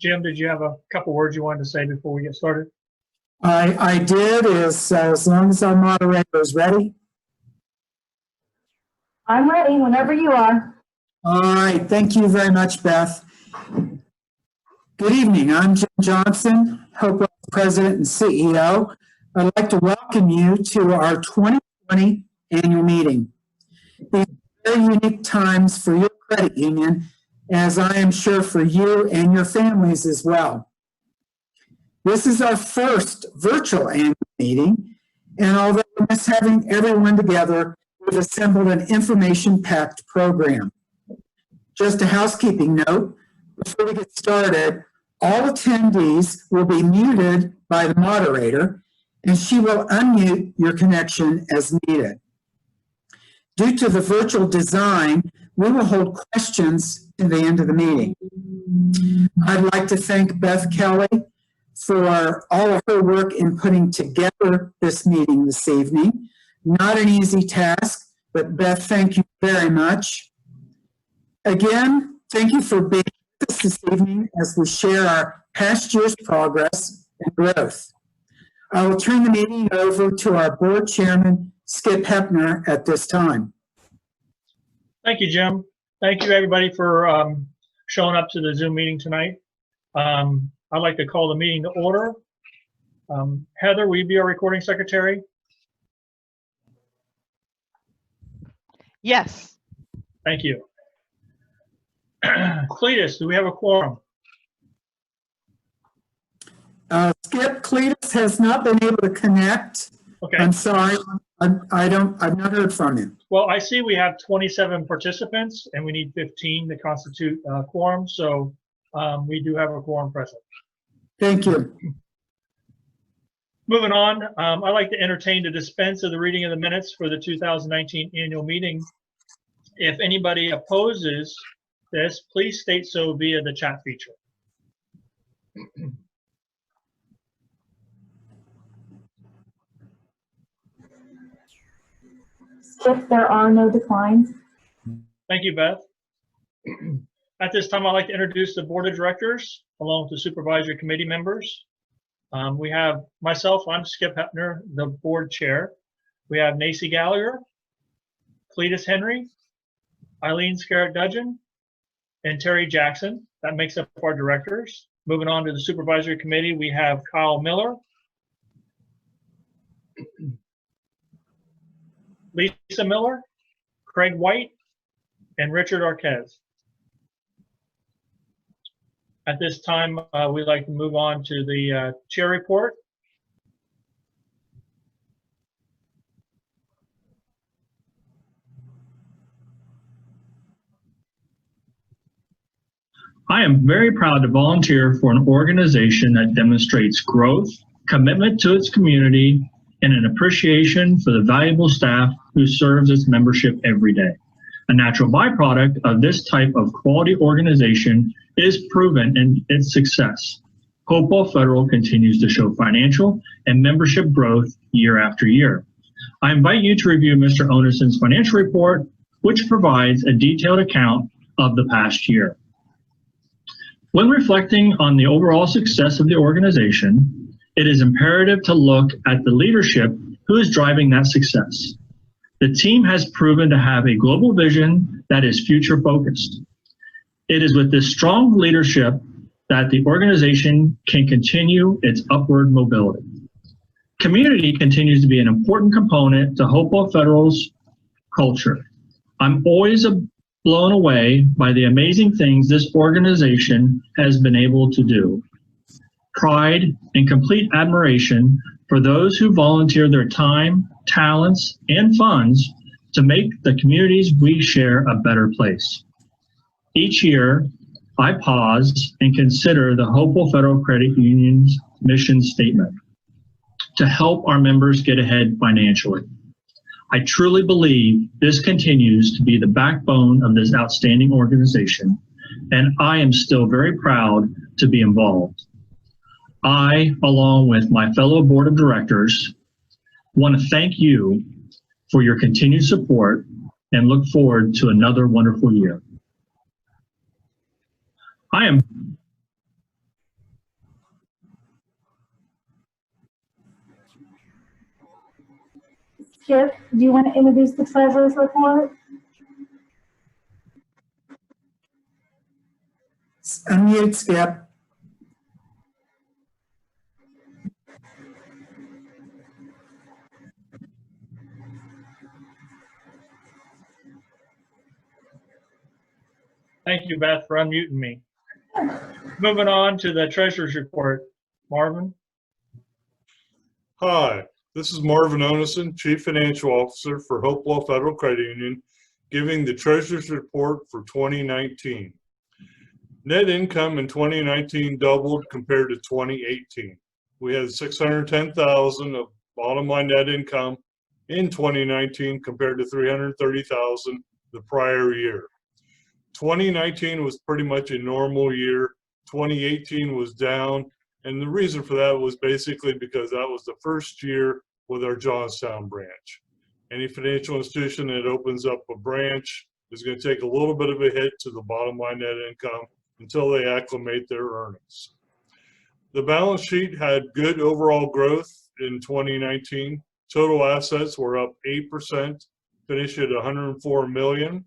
Jim, did you have a couple words you wanted to say before we get started? I did, as long as our moderator is ready. I'm ready whenever you are. All right, thank you very much, Beth. Good evening, I'm Jim Johnson, Hopewell President and CEO. I'd like to welcome you to our 2020 annual meeting. These are very unique times for your credit union, as I am sure for you and your families as well. This is our first virtual annual meeting, and although we miss having everyone together, we've assembled an information-packed program. Just a housekeeping note, before we get started, all attendees will be muted by the moderator, and she will unmute your connection as needed. Due to the virtual design, we will hold questions to the end of the meeting. I'd like to thank Beth Kelly for all of her work in putting together this meeting this evening. Not an easy task, but Beth, thank you very much. Again, thank you for being with us this evening as we share our past year's progress and growth. I will turn the meeting over to our board chairman, Skip Hepner, at this time. Thank you, Jim. Thank you, everybody, for showing up to the Zoom meeting tonight. I'd like to call the meeting to order. Heather, will you be our recording secretary? Yes. Thank you. Cletus, do we have a quorum? Skip, Cletus has not been able to connect. Okay. I'm sorry, I've not heard from him. Well, I see we have 27 participants and we need 15 to constitute a quorum, so we do have a quorum present. Thank you. Moving on, I'd like to entertain the dispense of the reading of the minutes for the 2019 annual meeting. If anybody opposes this, please state so via the chat feature. If there are no declines. Thank you, Beth. At this time, I'd like to introduce the board of directors along with the supervisory committee members. We have myself, I'm Skip Hepner, the board chair. We have Nacy Gallagher, Cletus Henry, Eileen Scarrett-Dudgeon, and Terry Jackson. That makes up our directors. Moving on to the supervisory committee, we have Kyle Miller, Lisa Miller, Craig White, and Richard Arquez. At this time, we'd like to move on to the chair report. I am very proud to volunteer for an organization that demonstrates growth, commitment to its community, and an appreciation for the valuable staff who serves its membership every day. A natural byproduct of this type of quality organization is proven in its success. Hopewell Federal continues to show financial and membership growth year after year. I invite you to review Mr. Onison's financial report, which provides a detailed account of the past year. When reflecting on the overall success of the organization, it is imperative to look at the leadership who is driving that success. The team has proven to have a global vision that is future-focused. It is with this strong leadership that the organization can continue its upward mobility. Community continues to be an important component to Hopewell Federal's culture. I'm always blown away by the amazing things this organization has been able to do. Pride and complete admiration for those who volunteer their time, talents, and funds to make the communities we share a better place. Each year, I pause and consider the Hopewell Federal Credit Union's mission statement: to help our members get ahead financially. I truly believe this continues to be the backbone of this outstanding organization, and I am still very proud to be involved. I, along with my fellow board of directors, want to thank you for your continued support and look forward to another wonderful year. I am Skip, do you want to introduce the treasurer's report? Unmute, Skip. Thank you, Beth, for unmuting me. Moving on to the treasurer's report. Marvin? Hi, this is Marvin Onison, Chief Financial Officer for Hopewell Federal Credit Union, giving the Treasurer's Report for 2019. Net income in 2019 doubled compared to 2018. We had $610,000 of bottom line net income in 2019 compared to $330,000 the prior year. 2019 was pretty much a normal year. 2018 was down. And the reason for that was basically because that was the first year with our Johnstown branch. Any financial institution that opens up a branch is going to take a little bit of a hit to the bottom line net income until they acclimate their earnings. The balance sheet had good overall growth in 2019. Total assets were up 8%, finished at $104 million.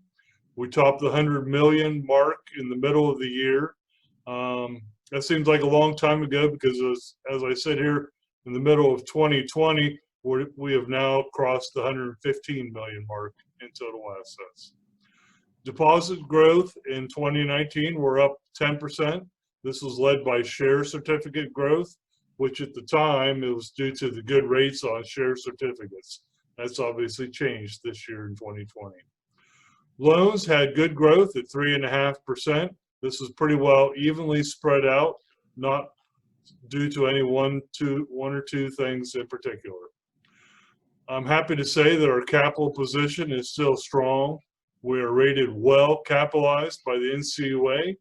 We topped the $100 million mark in the middle of the year. That seems like a long time ago because as I said here in the middle of 2020, we have now crossed the $115 million mark in total assets. Deposit growth in 2019 were up 10%. This was led by share certificate growth, which at the time it was due to the good rates on share certificates. That's obviously changed this year in 2020. Loans had good growth at 3.5%. This is pretty well evenly spread out, not due to any one or two things in particular. I'm happy to say that our capital position is still strong. We are rated well capitalized by the NCUA.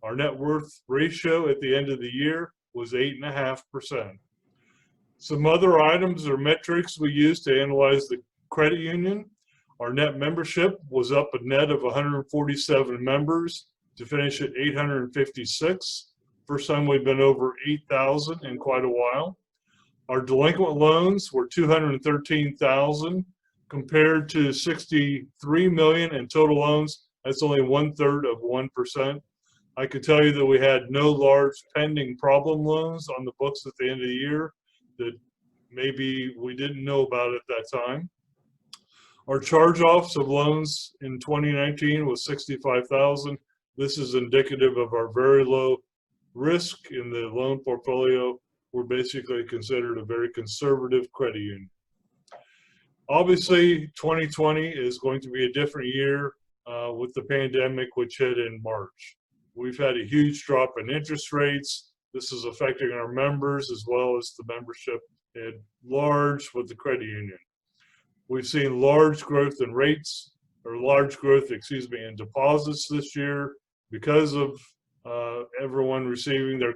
Our net worth ratio at the end of the year was 8.5%. Some other items or metrics we use to analyze the credit union. Our net membership was up a net of 147 members to finish at 856. First time we've been over 8,000 in quite a while. Our delinquent loans were 213,000 compared to 63 million in total loans. That's only 1/3 of 1%. I can tell you that we had no large pending problem loans on the books at the end of the year that maybe we didn't know about at that time. Our charge-offs of loans in 2019 was 65,000. This is indicative of our very low risk in the loan portfolio. We're basically considered a very conservative credit union. Obviously, 2020 is going to be a different year with the pandemic, which hit in March. We've had a huge drop in interest rates. This is affecting our members as well as the membership at large with the credit union. We've seen large growth in rates, or large growth, in deposits this year because of everyone receiving their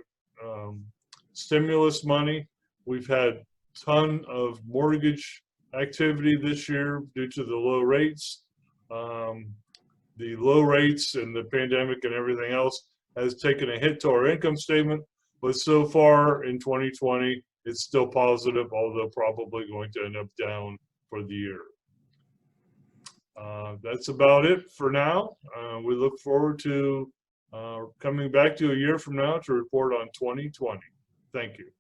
stimulus money. We've had a ton of mortgage activity this year due to the low rates. The low rates and the pandemic and everything else has taken a hit to our income statement, but so far in 2020, it's still positive, although probably going to end up down for the year. That's about it for now. We look forward to coming back to a year from now to report on 2020. Thank you.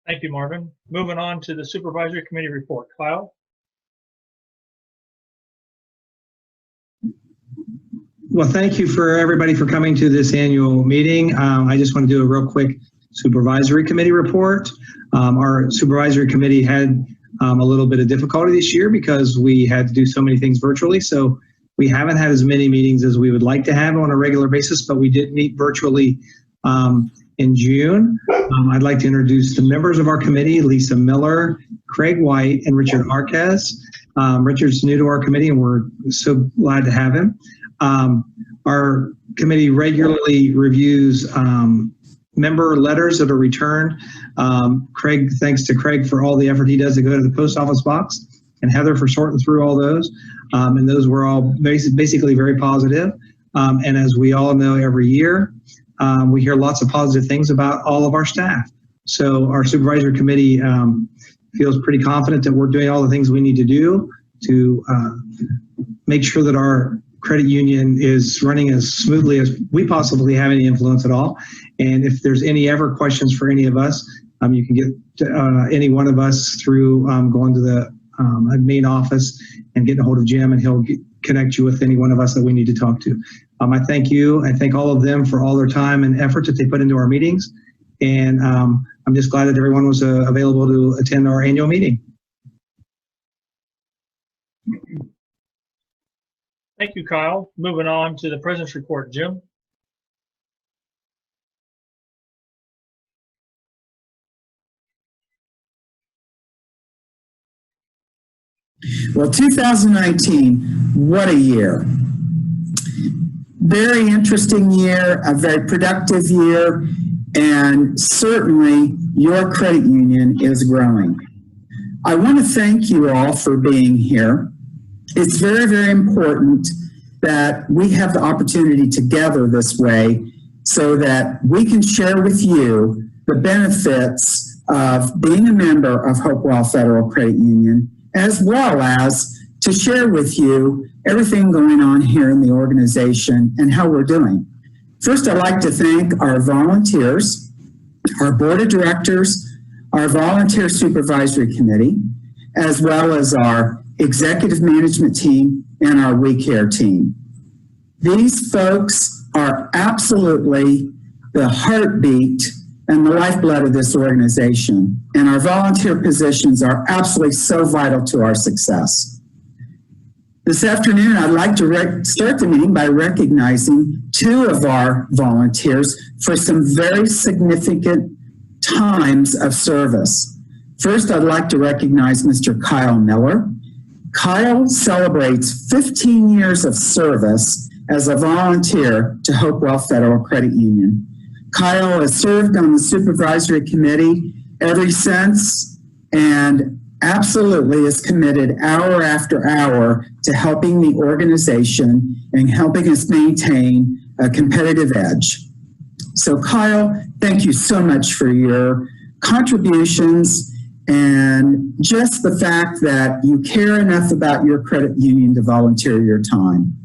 Thank you, Marvin. Moving on to the Supervisory Committee report. Kyle? Well, thank you for everybody for coming to this annual meeting. I just want to do a real quick Supervisory Committee report. Our Supervisory Committee had a little bit of difficulty this year because we had to do so many things virtually. So we haven't had as many meetings as we would like to have on a regular basis, but we did meet virtually in June. I'd like to introduce the members of our committee: Lisa Miller, Craig White, and Richard Marquez. Richard's new to our committee, and we're so glad to have him. Our committee regularly reviews member letters that are returned. Craig, thanks to Craig for all the effort he does to go to the post office box, and Heather for sorting through all those. And those were all basically very positive. And as we all know, every year, we hear lots of positive things about all of our staff. So our supervisory committee feels pretty confident that we're doing all the things we need to do to make sure that our credit union is running as smoothly as we possibly have any influence at all. And if there's any ever questions for any of us, you can get any one of us through going to the main office and getting a hold of Jim, and he'll connect you with any one of us that we need to talk to. I thank you. I thank all of them for all their time and effort that they put into our meetings. And I'm just glad that everyone was available to attend our annual meeting. Thank you, Kyle. Moving on to the president's report, Jim. Well, 2019, what a year. Very interesting year, a very productive year, and certainly your credit union is growing. I want to thank you all for being here. It's very, very important that we have the opportunity to gather this way so that we can share with you the benefits of being a member of Hopewell Federal Credit Union, as well as to share with you everything going on here in the organization and how we're doing. First, I'd like to thank our volunteers, our board of directors, our volunteer supervisory committee, as well as our executive management team and our WeCare team. These folks are absolutely the heartbeat and the lifeblood of this organization, and our volunteer positions are absolutely so vital to our success. This afternoon, I'd like to start the meeting by recognizing two of our volunteers for some very significant times of service. First, I'd like to recognize Mr. Kyle Miller. Kyle celebrates 15 years of service as a volunteer to Hopewell Federal Credit Union. Kyle has served on the supervisory committee ever since and absolutely is committed hour after hour to helping the organization and helping us maintain a competitive edge. So Kyle, thank you so much for your contributions and just the fact that you care enough about your credit union to volunteer your time.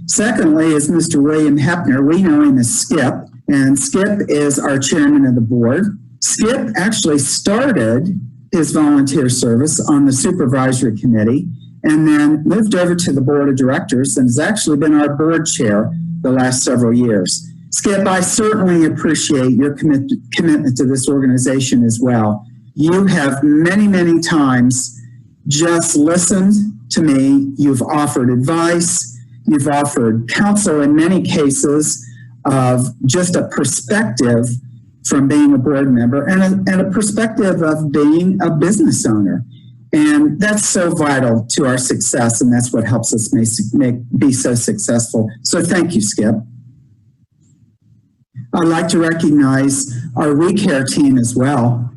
Secondly is Mr. William Hepner. We know him as Skip, and Skip is our chairman of the board. Skip actually started his volunteer service on the supervisory committee and then moved over to the board of directors and has actually been our board chair the last several years. Skip, I certainly appreciate your commitment to this organization as well. You have many, many times just listened to me. You've offered advice. You've offered counsel in many cases of just a perspective from being a board member and a perspective of being a business owner. And that's so vital to our success, and that's what helps us be so successful. So thank you, Skip. I'd like to recognize our WeCare team as well.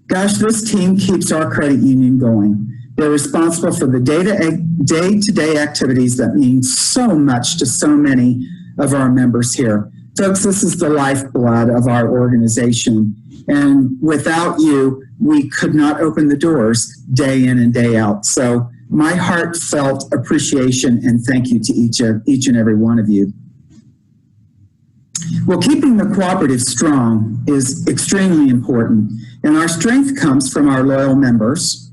Gosh, this team keeps our credit union going. They're responsible for the day-to-day activities that mean so much to so many of our members here. Folks, this is the lifeblood of our organization. And without you, we could not open the doors day in and day out. So my heartfelt appreciation and thank you to each and every one of you. Well, keeping the cooperative strong is extremely important. And our strength comes from our loyal members,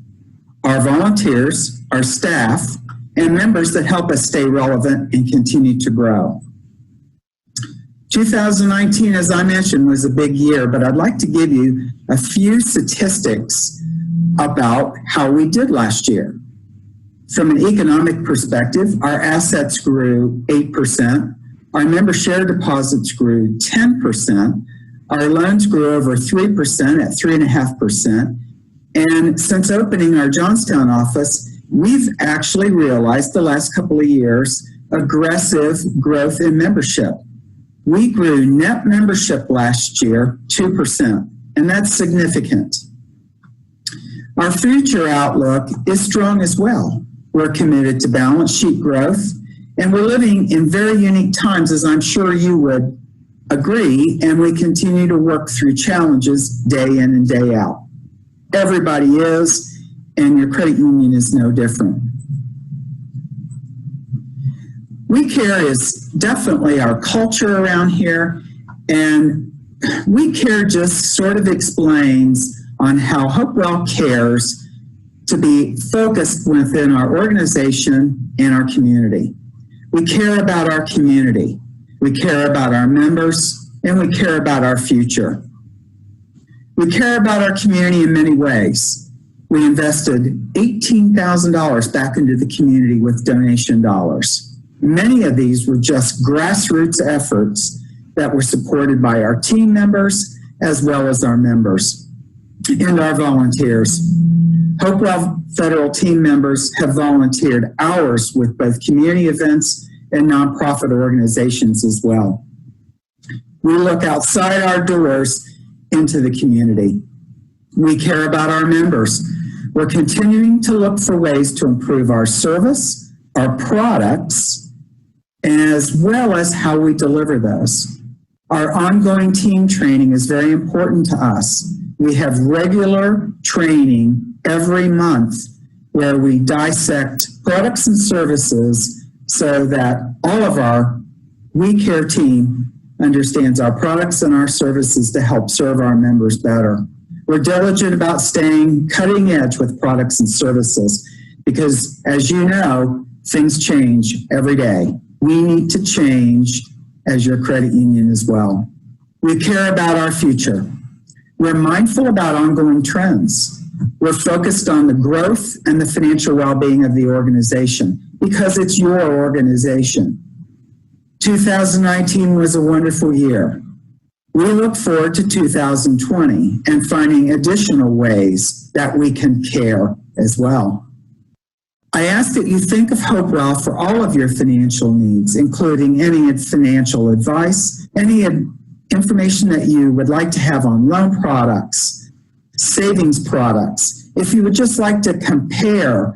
our volunteers, our staff, and members that help us stay relevant and continue to grow. 2019, as I mentioned, was a big year, but I'd like to give you a few statistics about how we did last year. From an economic perspective, our assets grew 8%, our member share deposits grew 10%, our loans grew over 3% at 3.5%, and since opening our Johnstown office, we've actually realized the last couple of years aggressive growth in membership. We grew net membership last year 2%, and that's significant. Our future outlook is strong as well. We're committed to balance sheet growth, and we're living in very unique times, as I'm sure you would agree, and we continue to work through challenges day in and day out. Everybody is, and your credit union is no different. We Care is definitely our culture around here, and We Care just sort of explains on how Hopewell cares to be focused within our organization and our community. We care about our community. We care about our members, and we care about our future. We care about our community in many ways. We invested $18,000 back into the community with donation dollars. Many of these were just grassroots efforts that were supported by our team members as well as our members and our volunteers. Hopewell Federal team members have volunteered hours with both community events and nonprofit organizations as well. We look outside our doors into the community. We care about our members. We're continuing to look for ways to improve our service, our products, as well as how we deliver those. Our ongoing team training is very important to us. We have regular training every month where we dissect products and services so that all of our We Care team understands our products and our services to help serve our members better. We're diligent about staying cutting edge with products and services because, as you know, things change every day. We need to change as your credit union as well. We care about our future. We're mindful about ongoing trends. We're focused on the growth and the financial well-being of the organization because it's your organization. 2019 was a wonderful year. We look forward to 2020 and finding additional ways that we can care as well. I ask that you think of Hopewell for all of your financial needs, including any financial advice, any information that you would like to have on loan products, savings products. If you would just like to compare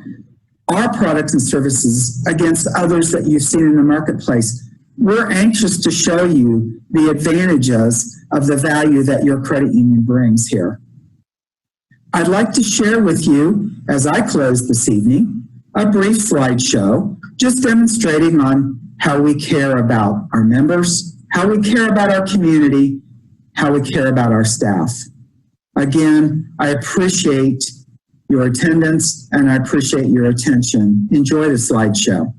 our products and services against others that you've seen in the marketplace, we're anxious to show you the advantages of the value that your credit union brings here. I'd like to share with you, as I close this evening, a brief slideshow just demonstrating on how we care about our members, how we care about our community, how we care about our staff. Again, I appreciate your attendance and I appreciate your attention. Enjoy the slideshow.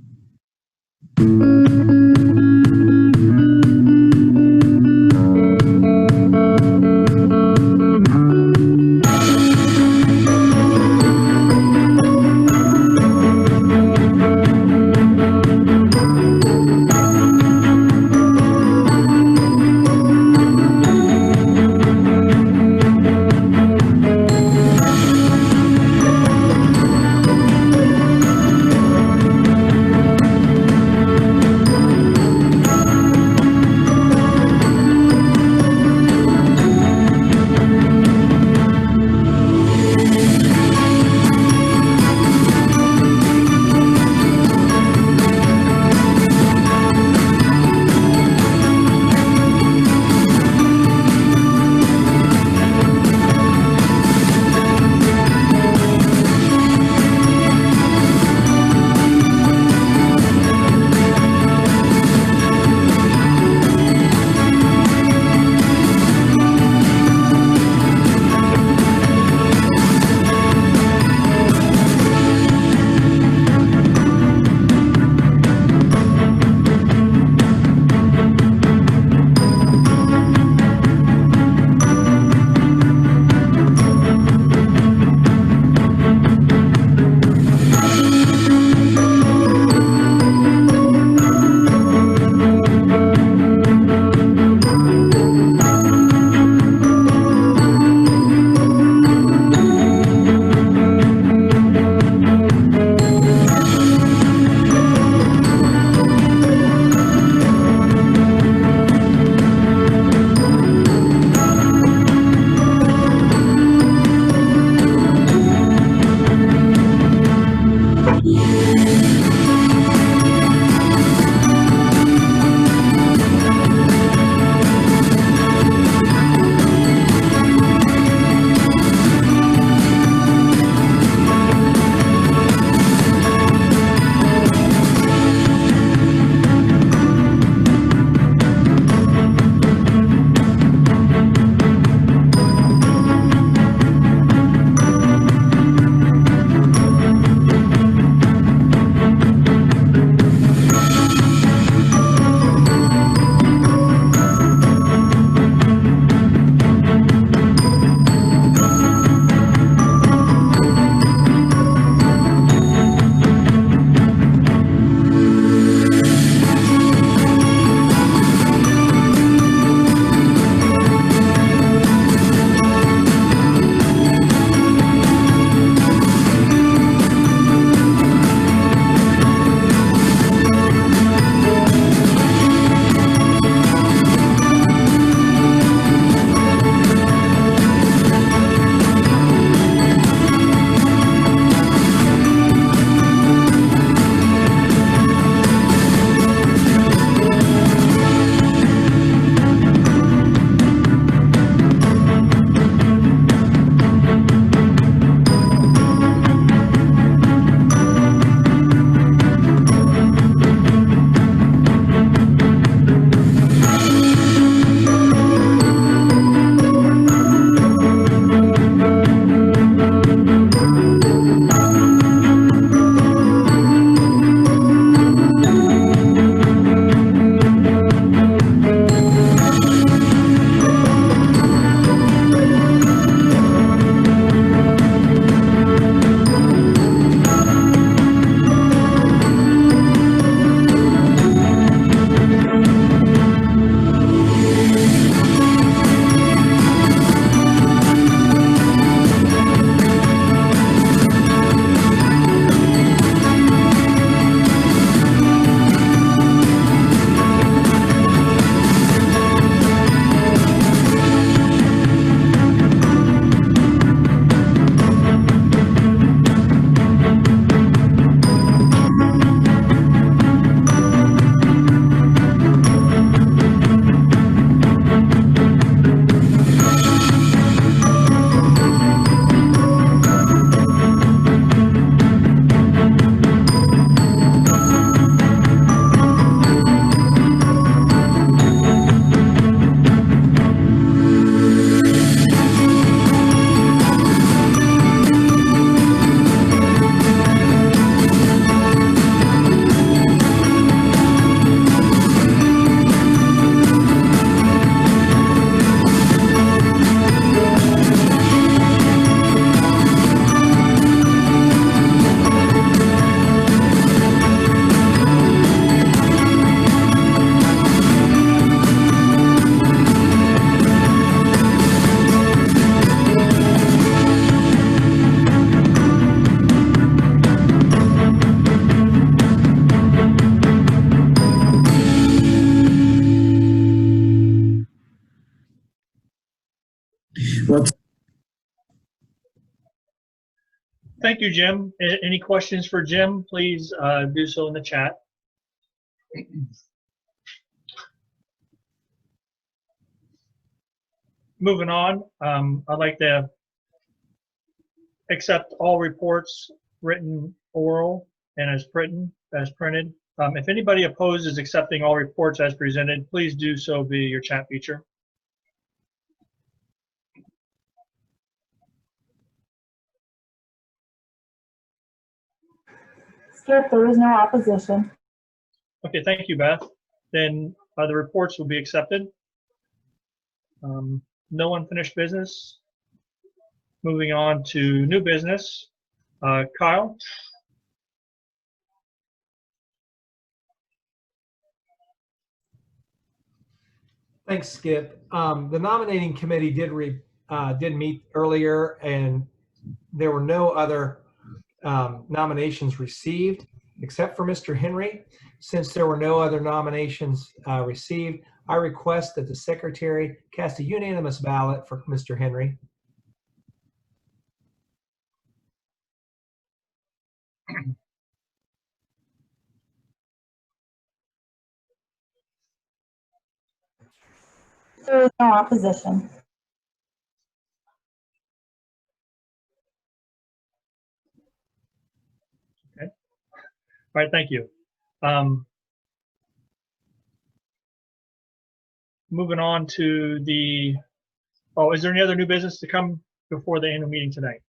Well, Thank you, Jim. Any questions for Jim, please do so in the chat. Moving on, I'd like to accept all reports, written, oral, and as printed. If anybody opposes accepting all reports as presented, please do so via your chat feature. Skip, there is no opposition. Okay, thank you, Beth. Then the reports will be accepted. No unfinished business. Moving on to new business. Kyle? Thanks, Skip. The nominating committee did meet earlier, and there were no other nominations received except for Mr. Henry. Since there were no other nominations received, I request that the secretary cast a unanimous ballot for Mr. Henry. There is no opposition. All right, thank you. Moving on to the, is there any other new business to come before the annual meeting tonight?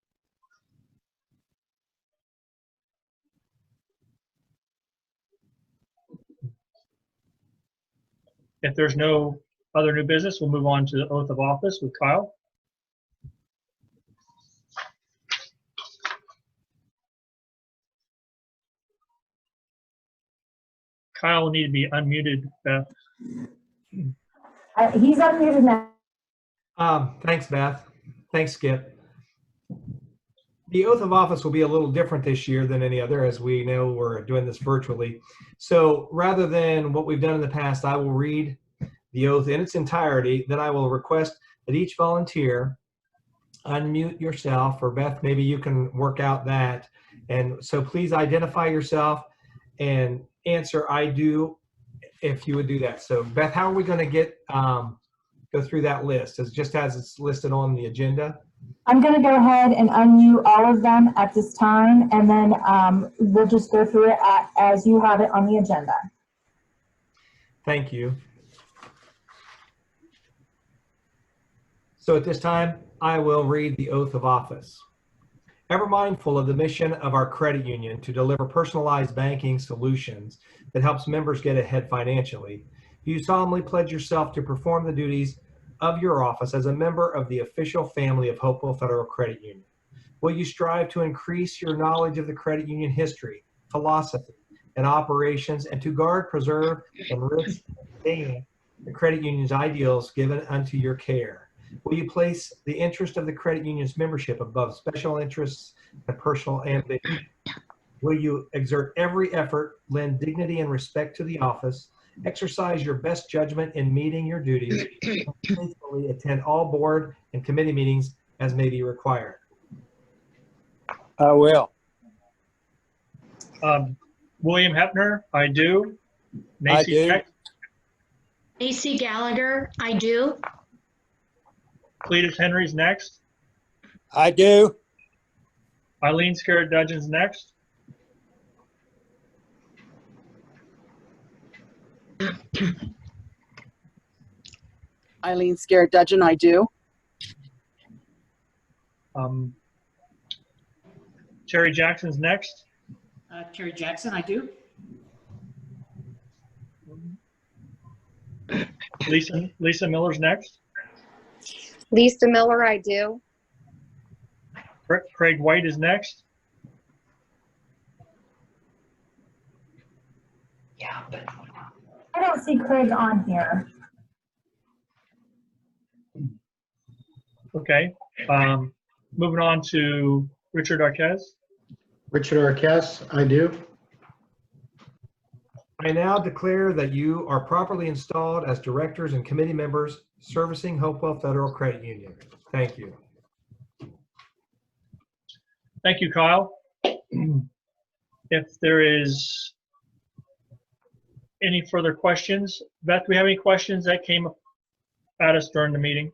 If there's no other new business, we'll move on to the oath of office with Kyle. Kyle will need to be unmuted, Beth. He's unmuted now. Thanks, Beth. Thanks, Skip. The oath of office will be a little different this year than any other, as we know we're doing this virtually. So rather than what we've done in the past, I will read the oath in its entirety. Then I will request that each volunteer unmute yourself, or Beth, maybe you can work out that. And so please identify yourself and answer "I do" if you would do that. So Beth, how are we going to get go through that list? As it's listed on the agenda? I'm going to go ahead and unmute all of them at this time, and then we'll just go through it as you have it on the agenda. Thank you. So at this time, I will read the oath of office. Ever mindful of the mission of our credit union to deliver personalized banking solutions that helps members get ahead financially, do you solemnly pledge yourself to perform the duties of your office as a member of the official family of Hopewell Federal Credit Union? Will you strive to increase your knowledge of the credit union history, philosophy, and operations, and to guard, preserve, enrich, and sustain the credit union's ideals given unto your care? Will you place the interest of the credit union's membership above special interests and personal ambition? Will you exert every effort, lend dignity and respect to the office, exercise your best judgment in meeting your duties, and faithfully attend all board and committee meetings as may be required? I will. William Hepner, I do. I do. Jack- AC Gallagher, I do. Cletus Henry's next. I do. Eileen Scarrett Dudgeon's next. Eileen Scarrett Dudgeon, I do. Terry Jackson's next. Terry Jackson, I do. Lisa Miller's next. Lisa Miller, I do. Craig White is next. Yeah, but I don't see Craig on here. Okay. Moving on to Richard Arquez. Richard Arquez, I do. I now declare that you are properly installed as directors and committee members servicing Hopewell Federal Credit Union. Thank you. Thank you, Kyle. If there is any further questions, Beth, do we have any questions that came at us during the meeting?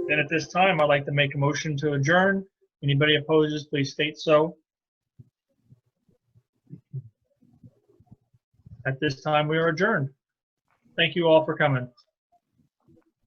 Then at this time, I'd like to make a motion to adjourn. Anybody opposes, please state so. At this time, we are adjourned. Thank you all for coming.